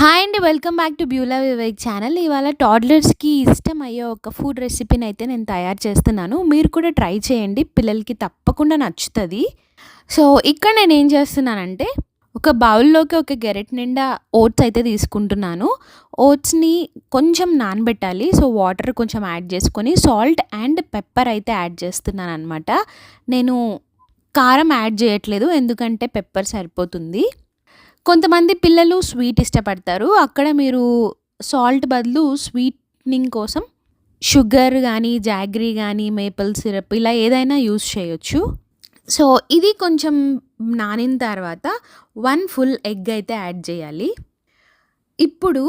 Hi అండి. Welcome back to Beulah Vivek channel. ఇవాళ టాడ్లర్స్‌కి ఇష్టమయ్యే ఒక ఫుడ్ రెసిపీని అయితే నేను తయారు చేస్తున్నాను. మీరు కూడా ట్రై చేయండి. పిల్లలకి తప్పకుండా నచ్చుతది. సో, ఇక్కడ నేనేం చేస్తున్నానంటే, ఒక బౌల్‌లోకి ఒక గెరిటె నిండా ఓట్స్ అయితే తీసుకుంటున్నాను. ఓట్స్‌ని కొంచెం నానబెట్టాలి. సో, వాటర్ కొంచెం యాడ్ చేసుకొని, సాల్ట్ అండ్ పెప్పర్ అయితే యాడ్ చేస్తున్నాననమాట. నేను కారం యాడ్ చేయట్లేదు. ఎందుకంటే పెప్పర్ సరిపోతుంది. కొంతమంది పిల్లలు స్వీట్ ఇష్టపడతారు. అక్కడ మీరు సాల్ట్ బదులు స్వీటనింగ్ కోసం షుగర్ గానీ, జాగరీ గానీ, మేపుల్ సిరప్ ఇలా ఏదైనా యూజ్ చేయొచ్చు. సో, ఇది కొంచెం నానిన తర్వాత 1 ఫుల్ ఎగ్ అయితే యాడ్ చేయాలి. ఇప్పుడు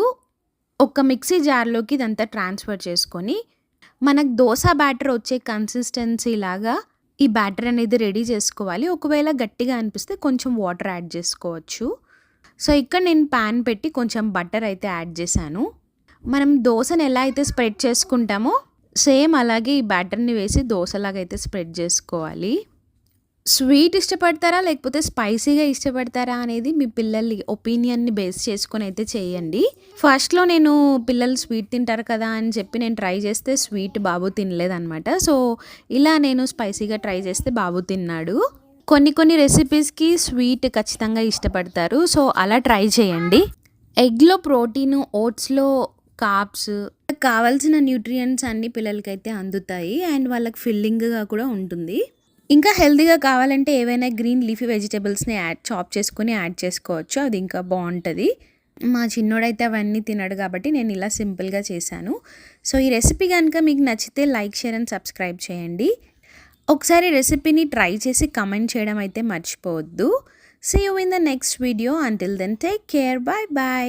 ఒక మిక్సీ జార్‌లోకి ఇదంతా ట్రాన్స్‌ఫర్ చేసుకొని, మనకు దోస బ్యాటర్ వచ్చే కన్సిస్టెన్సీ లాగా ఈ బ్యాటర్ అనేది రెడీ చేసుకోవాలి. ఒకవేళ గట్టిగా అనిపిస్తే కొంచెం వాటర్ యాడ్ చేసుకోవచ్చు. సో, ఇక్కడ నేను పాన్ పెట్టి కొంచెం బటర్ అయితే యాడ్ చేశాను. మనం దోసని ఎలా అయితే స్ప్రెడ్ చేసుకుంటామో సేమ్ అలాగే ఈ బ్యాటర్‌ని వేసి దోసలాగా అయితే స్ప్రెడ్ చేసుకోవాలి. స్వీట్ ఇష్టపడతారా? లేకపోతే స్పైసీగా ఇష్టపడతారా? అనేది మీ పిల్లల ఒపీనియన్‌ని బేస్ చేసుకొని అయితే చేయండి. ఫస్ట్‌లో నేను పిల్లలు స్వీట్ తింటారు కదా అని చెప్పి నేను ట్రై చేస్తే స్వీట్ బాబు తినలేదనమాట. సో, ఇలా నేను స్పైసీగా ట్రై చేస్తే బాబు తిన్నాడు. కొన్ని రెసిపీస్‌కి స్వీట్ ఖచ్చితంగా ఇష్టపడతారు. సో, అలా ట్రై చేయండి. ఎగ్‌లో ప్రోటీను, ఓట్స్‌లో కార్బ్స్ కావాల్సిన న్యూట్రియంట్స్ అన్నీ పిల్లలకైతే అందుతాయి. అండ్ వాళ్ళకి ఫిల్లింగ్‌గా కూడా ఉంటుంది. ఇంకా హెల్తీగా కావాలంటే ఏవైనా గ్రీన్ లీఫీ వెజిటబుల్స్‌ని చాప్ చేసుకొని యాడ్ చేసుకోవచ్చు. అది ఇంకా బావుంటది. మా చిన్నోడైతే అవన్నీ తినడు కాబట్టి నేను ఇలా సింపుల్‌గా చేశాను. సో, ఈ రెసిపీ గనుక మీకు నచ్చితే లైక్, షేర్ అండ్ సబ్స్క్రైబ్ చేయండి. ఒకసారి రెసిపీని ట్రై చేసి కమెంట్ చేయడం అయితే మర్చిపోవద్దు. See you in the next video. Until then take care. By.